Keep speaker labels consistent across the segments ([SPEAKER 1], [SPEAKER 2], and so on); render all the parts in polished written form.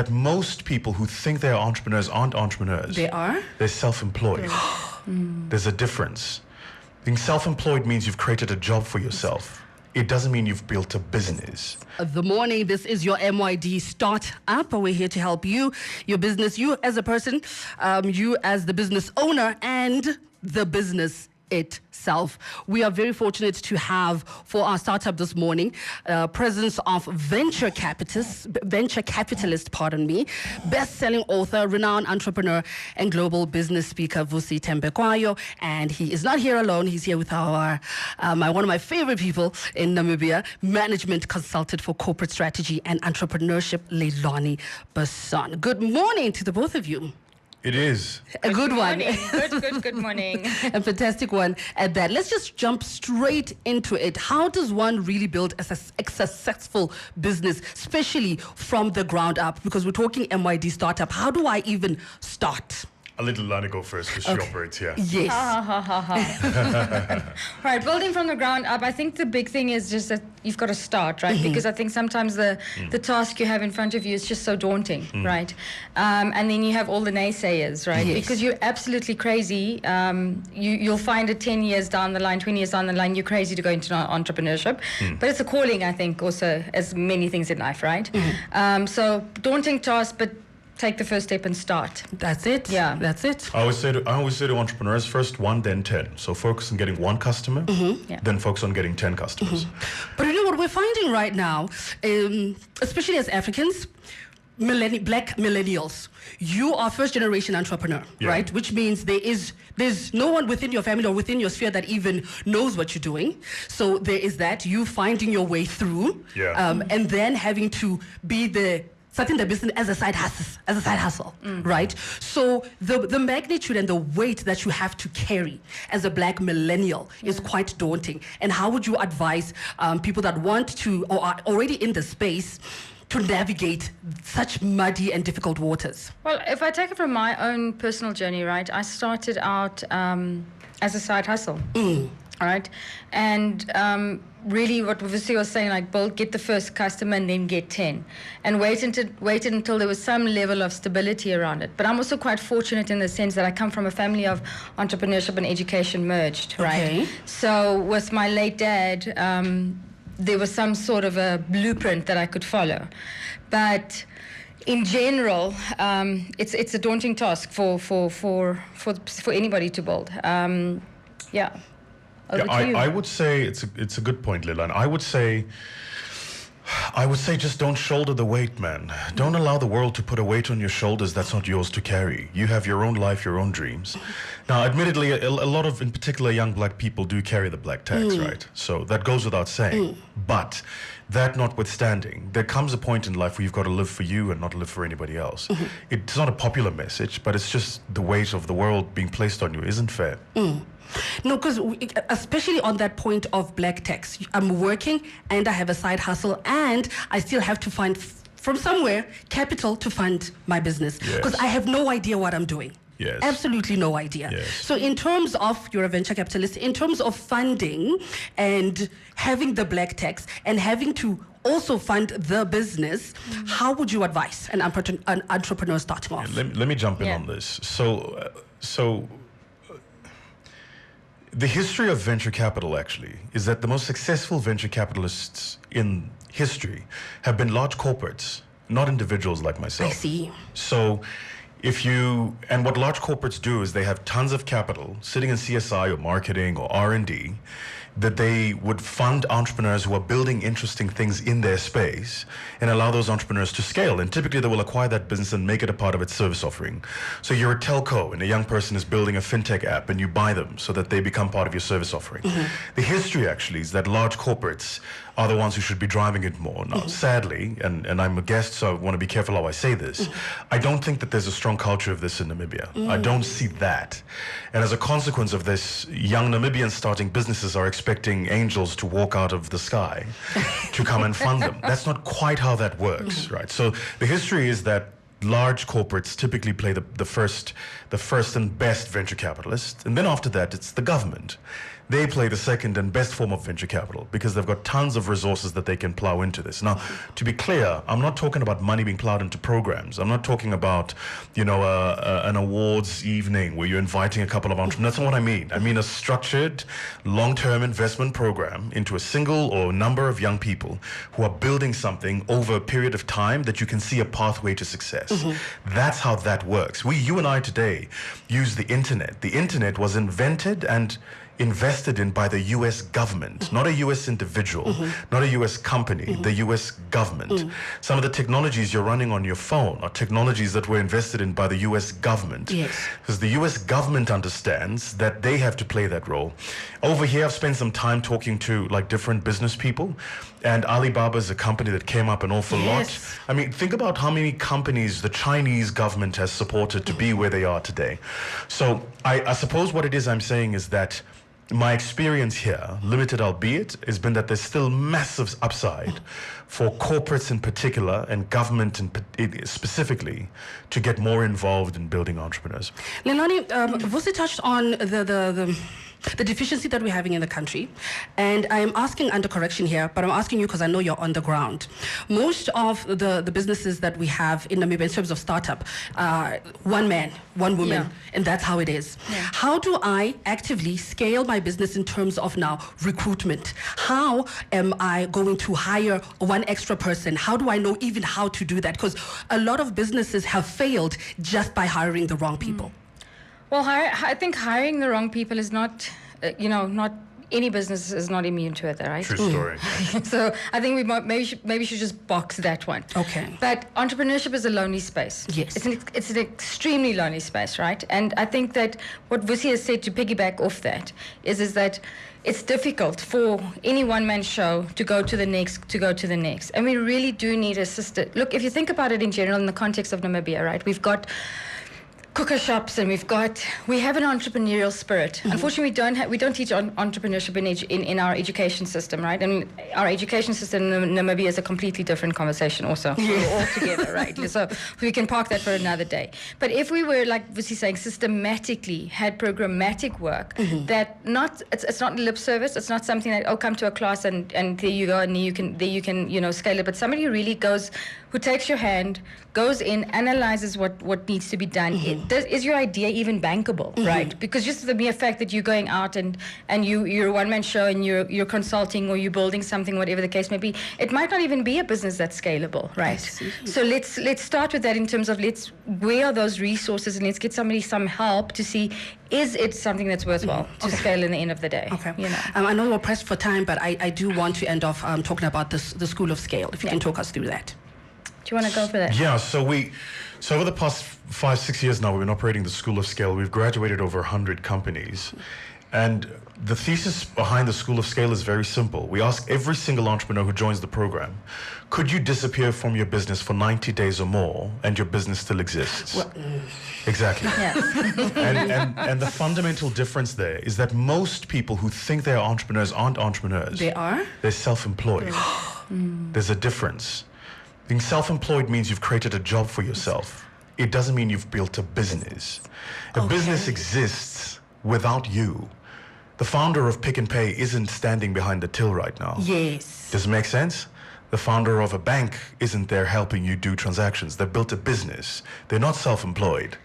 [SPEAKER 1] that most people who think they are entrepreneurs aren't entrepreneurs.
[SPEAKER 2] They are?
[SPEAKER 1] They're self-employed. There's a difference. Being self-employed means you've created a job for yourself. It doesn't mean you've built a business.
[SPEAKER 2] The morning, this is your MYD Startup. We're here to help you, your business, you as a person, you as the business owner, and the business itself. We are very fortunate to have for our startup this morning presence of venture capitalist, best-selling author, renowned entrepreneur, and global business speaker Vusi Thembekwayo. And he is not here alone. He's here with our one of my favorite people in Namibia, management consultant for corporate strategy and entrepreneurship, Lelanie Basson. Good morning to the both of you.
[SPEAKER 1] It is.
[SPEAKER 2] A good one.
[SPEAKER 3] Good morning.
[SPEAKER 2] A fantastic one at that. Let's just jump straight into it. How does one really build a successful business, especially from the ground up? Because we're talking MYD startup. How do I even start?
[SPEAKER 1] I'll let Lelanie go first because she operates here.
[SPEAKER 2] Yes.
[SPEAKER 3] Right, building from the ground up, I think the big thing is just that you've got to start, right? Because I think sometimes the task you have in front of you is just so daunting, right? And then you have all the naysayers, right?
[SPEAKER 2] Yes.
[SPEAKER 3] Because you're absolutely crazy. You'll find it 10 years down the line, 20 years down the line, you're crazy to go into entrepreneurship. But it's a calling, I think, also, as many things in life, right? So daunting task, but take the first step and start.
[SPEAKER 2] That's it.
[SPEAKER 3] Yeah.
[SPEAKER 2] That's it.
[SPEAKER 1] I always say to entrepreneurs, first one, then 10. So focus on getting one customer, then focus on getting 10 customers.
[SPEAKER 2] But you know what we're finding right now, especially as Africans, black millennials, you are first generation entrepreneur, right? Which means there's no one within your family or within your sphere that even knows what you're doing. So there is that, you finding your way through, and then having to be starting the business as a side hustle, right? So the magnitude and the weight that you have to carry as a black millennial is quite daunting. And how would you advise people that want to or are already in the space to navigate such muddy and difficult waters?
[SPEAKER 3] Well, if I take it from my own personal journey, right, I started out as a side hustle, all right? And really what Vusi was saying, like get the first customer and then get 10. And waited until there was some level of stability around it. But I'm also quite fortunate in the sense that I come from a family of entrepreneurship and education merged, right? So with my late dad, there was some sort of a blueprint that I could follow. But in general, it's a daunting task for anybody to build.
[SPEAKER 1] I would say it's a good point, Lelanie. I would say just don't shoulder the weight, man. Don't allow the world to put a weight on your shoulders that's not yours to carry. You have your own life, your own dreams. Now, admittedly, a lot of, in particular, young black people do carry the black tax, right? So that goes without saying. But that notwithstanding, there comes a point in life where you've got to live for you and not live for anybody else. It's not a popular message, but it's just the weight of the world being placed on you isn't fair.
[SPEAKER 2] No, because especially on that point of black tax, I'm working and I have a side hustle and I still have to find from somewhere capital to fund my business because I have no idea what I'm doing.
[SPEAKER 1] Yes.
[SPEAKER 2] Absolutely no idea.
[SPEAKER 1] Yes.
[SPEAKER 2] So in terms of, you're a venture capitalist, in terms of funding and having the black tax and having to also fund the business, how would you advise an entrepreneur starting off?
[SPEAKER 1] Let me jump in on this. So the history of venture capital actually is that the most successful venture capitalists in history have been large corporates, not individuals like myself.
[SPEAKER 2] I see.
[SPEAKER 1] So and what large corporates do is they have tons of capital sitting in CSI or marketing or R&D that they would fund entrepreneurs who are building interesting things in their space and allow those entrepreneurs to scale. And typically they will acquire that business and make it a part of its service offering. So you're a telco and a young person is building a fintech app and you buy them so that they become part of your service offering. The history actually is that large corporates are the ones who should be driving it more. Now, sadly, and I'm a guest, so I want to be careful how I say this, I don't think that there's a strong culture of this in Namibia. I don't see that. And as a consequence of this, young Namibians starting businesses are expecting angels to walk out of the sky to come and fund them. That's not quite how that works, right? So the history is that large corporates typically play the first and best venture capitalist, and then after that, it's the government. they play the second and best form of venture capital because they've got tons of resources that they can plow into this. Now, to be clear, I'm not talking about money being plowed into programs. I'm not talking about, an awards evening where you're inviting a couple of entrepreneurs. That's not what I mean. I mean a structured, long-term investment program into a single or number of young people who are building something over a period of time that you can see a pathway to success. That's how that works. You and I today use the internet. The internet was invented and invested in by the U.S. government, not a U.S. individual, not a U.S. company, the U.S. government. Some of the technologies you're running on your phone are technologies that were invested in by the U.S. government.
[SPEAKER 2] Yes.
[SPEAKER 1] Because the U.S. government understands that they have to play that role. Over here, I've spent some time talking to different business people, and Alibaba is a company that came up an awful lot. I mean, think about how many companies the Chinese government has supported to be where they are today. So I suppose what it is I'm saying is that my experience here, limited albeit, has been that there's still massive upside for corporates in particular and government specifically to get more involved in building entrepreneurs.
[SPEAKER 2] Lelanie, Vusi touched on the deficiency that we're having in the country, and I'm asking under correction here, but I'm asking you because I know you're on the ground. Most of the businesses that we have in Namibia in terms of startup, one man, one woman, and that's how it is. How do I actively scale my business in terms of now recruitment? How am I going to hire one extra person? How do I know even how to do that? Because a lot of businesses have failed just by hiring the wrong people.
[SPEAKER 3] Well, I think hiring the wrong people is not, not any business is not immune to it, right?
[SPEAKER 1] True story.
[SPEAKER 3] So I think we should just box that one.
[SPEAKER 2] Okay.
[SPEAKER 3] But entrepreneurship is a lonely space.
[SPEAKER 2] Yes.
[SPEAKER 3] It's an extremely lonely space, right? And I think that what Vusi has said to piggyback off that is that it's difficult for any one-man show to go to the next, and we really do need a sister. Look, if you think about it in general in the context of Namibia, right? We've got cooker shops, and we have an entrepreneurial spirit. Unfortunately, we don't teach entrepreneurship in our education system, right? And our education system in Namibia is a completely different conversation also altogether, right? So we can park that for another day. But if we were, like Vusi saying, systematically had programmatic work, that it's not lip service, it's not something that come to a class and there you go, and there you can scale it. But somebody who really who takes your hand, goes in, analyzes what needs to be done. Is your idea even bankable, right? Because just the mere fact that you're going out and you're a one-man show and you're consulting or you're building something, whatever the case may be, it might not even be a business that's scalable, right? So let's start with that in terms of where are those resources, and let's get somebody some help to see, is it something that's worthwhile to scale in the end of the day?
[SPEAKER 2] Okay. I know we're pressed for time, but I do want to end off talking about the School of Scale, if you can talk us through that.
[SPEAKER 3] Do you want to go for that?
[SPEAKER 1] Yeah, so over the past 5-6 years now, we've been operating the School of Scale. We've graduated over 100 companies. And the thesis behind the School of Scale is very simple. We ask every single entrepreneur who joins the program, could you disappear from your business for 90 days or more and your business still exists?
[SPEAKER 2] Well,
[SPEAKER 1] exactly.
[SPEAKER 3] Yeah.
[SPEAKER 1] And the fundamental difference there is that most people who think they are entrepreneurs aren't entrepreneurs.
[SPEAKER 2] They are?
[SPEAKER 1] They're self-employed. There's a difference. Being self-employed means you've created a job for yourself. It doesn't mean you've built a business. A business exists without you. The founder of Pick and Pay isn't standing behind the till right now.
[SPEAKER 2] Yes.
[SPEAKER 1] Does it make sense? The founder of a bank isn't there helping you do transactions. They've built a business. They're not self-employed.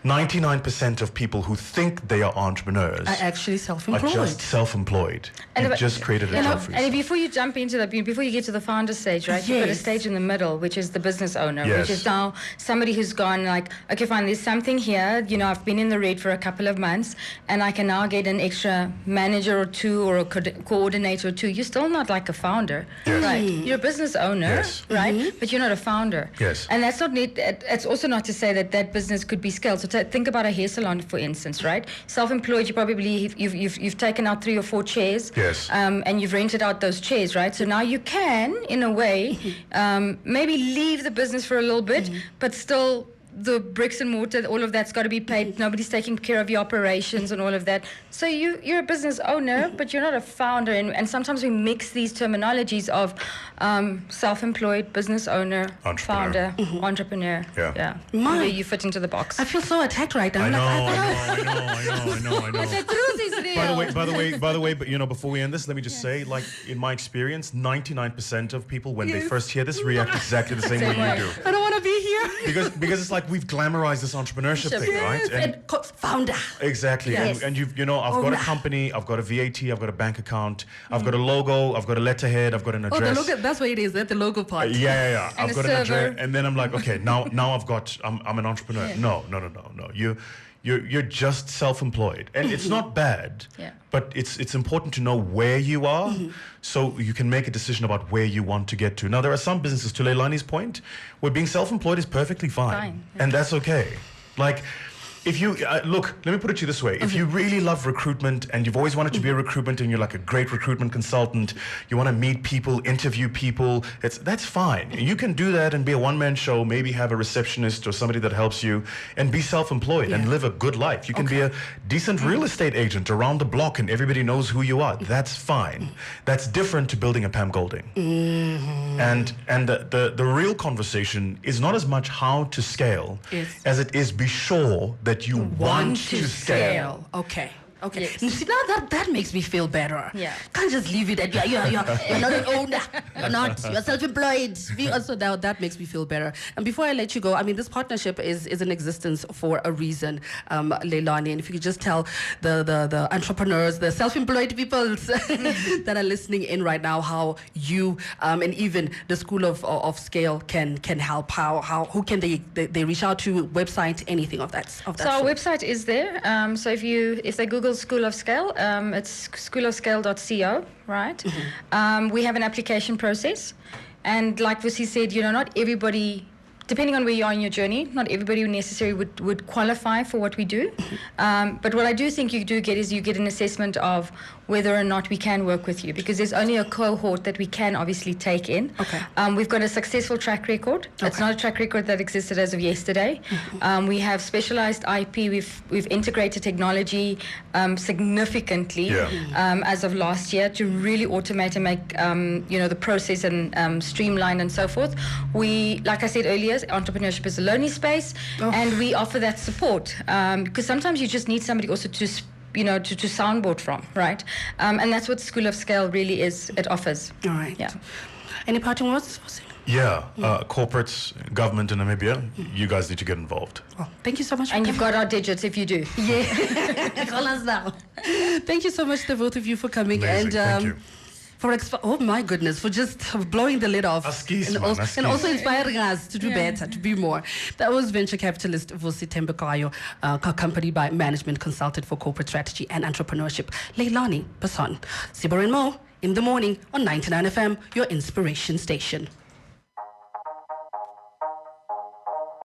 [SPEAKER 1] 99% of people who think they are entrepreneurs
[SPEAKER 2] are actually self-employed.
[SPEAKER 1] Are just self-employed. You've just created a job for yourself.
[SPEAKER 3] And before you jump into that, before you get to the founder stage, right? You've got a stage in the middle, which is the business owner, which is now somebody who's gone like, okay, fine, there's something here. I've been in the red for a couple of months, and I can now get an extra manager or two or a coordinator or two. You're still not like a founder, right? You're a business owner, right? But you're not a founder.
[SPEAKER 1] Yes.
[SPEAKER 3] And that's not neat. It's also not to say that business could be scaled. So think about a hair salon, for instance, right? Self-employed, you probably you've taken out 3 or 4 chairs, and you've rented out those chairs, right? So now you can, in a way, maybe leave the business for a little bit, but still the bricks and mortar, all of that's got to be paid. Nobody's taking care of your operations and all of that. So you're a business owner, but you're not a founder. And sometimes we mix these terminologies of self-employed, business owner, founder, entrepreneur.
[SPEAKER 1] Yeah.
[SPEAKER 3] Where you fit into the box.
[SPEAKER 2] I feel so attacked right now.
[SPEAKER 1] I
[SPEAKER 2] I'm
[SPEAKER 1] know.
[SPEAKER 3] But the truth is real.
[SPEAKER 1] By the way, but before we end this, let me just say, like, in my experience, 99% of people, when they first hear this, react exactly the same way you do.
[SPEAKER 2] I don't want to be here.
[SPEAKER 1] Because it's like we've glamorized this entrepreneurship thing, right?
[SPEAKER 2] And founder.
[SPEAKER 1] Exactly.
[SPEAKER 2] Yes.
[SPEAKER 1] And I've got a company, I've got a VAT, I've got a bank account, I've got a logo, I've got a letterhead, I've got an address.
[SPEAKER 2] Oh, the logo, that's what it is, the logo part.
[SPEAKER 1] Yeah.
[SPEAKER 3] And
[SPEAKER 1] I've
[SPEAKER 3] a
[SPEAKER 1] got an
[SPEAKER 3] server.
[SPEAKER 1] address, and then I'm like, okay, now I'm an entrepreneur.
[SPEAKER 3] Yeah.
[SPEAKER 1] No. You're just self-employed, and it's not bad.
[SPEAKER 3] Yeah.
[SPEAKER 1] But it's important to know where you are, so you can make a decision about where you want to get to. Now, there are some businesses, to Lelanie's point, where being self-employed is perfectly fine. And that's okay. Like, if you look, let me put it to you this way: if you really love recruitment and you've always wanted to be a recruitment, and you're like a great recruitment consultant, you want to meet people, interview people, that's fine. You can do that and be a one-man show. Maybe have a receptionist or somebody that helps you, and be self-employed and live a good life. You can be a decent real estate agent around the block, and everybody knows who you are. That's fine. That's different to building a Pam Golding. And the real conversation is not as much how to scale as it is be sure that you want to scale.
[SPEAKER 2] Okay.
[SPEAKER 3] Yes.
[SPEAKER 2] See, now that makes me feel better.
[SPEAKER 3] Yeah.
[SPEAKER 2] Can't just leave it at you're not an owner. You're self-employed. Also, now that makes me feel better. And before I let you go, I mean, this partnership is in existence for a reason, Lelanie. And if you could just tell the entrepreneurs, the self-employed people that are listening in right now, how you and even the School of Scale can help. Who can they reach out to? Website, anything of that.
[SPEAKER 3] So our website is there. So if they Google School of Scale, it's schoolofscale.co, right? We have an application process, and like Vusi said, not everybody, depending on where you are in your journey, not everybody necessarily would qualify for what we do. But what I do think you do get is you get an assessment of whether or not we can work with you, because there's only a cohort that we can obviously take in.
[SPEAKER 2] Okay.
[SPEAKER 3] We've got a successful track record. It's not a track record that existed as of yesterday. We have specialized IP. We've integrated technology significantly as of last year to really automate and make the process and streamline and so forth. We, like I said earlier, entrepreneurship is a lonely space, and we offer that support because sometimes you just need somebody also to soundboard from, right? And that's what School of Scale really is. It offers.
[SPEAKER 2] All right.
[SPEAKER 3] Yeah.
[SPEAKER 2] Any parting words?
[SPEAKER 1] Yeah. Corporates, government in Namibia, you guys need to get involved.
[SPEAKER 2] Well, thank you so much.
[SPEAKER 3] And you've got our digits if you do.
[SPEAKER 2] Yeah. Call us now. Thank you so much, the both of you, for coming.
[SPEAKER 1] Amazing. Thank you.
[SPEAKER 2] Oh my goodness, for just blowing the lid off and also inspiring us to do better, to be more. That was venture capitalist Vusi Thembekwayo, accompanied by management consultant for corporate strategy and entrepreneurship, Lelanie Basson. Sibo and Mo in the morning on 99 FM, your inspiration station.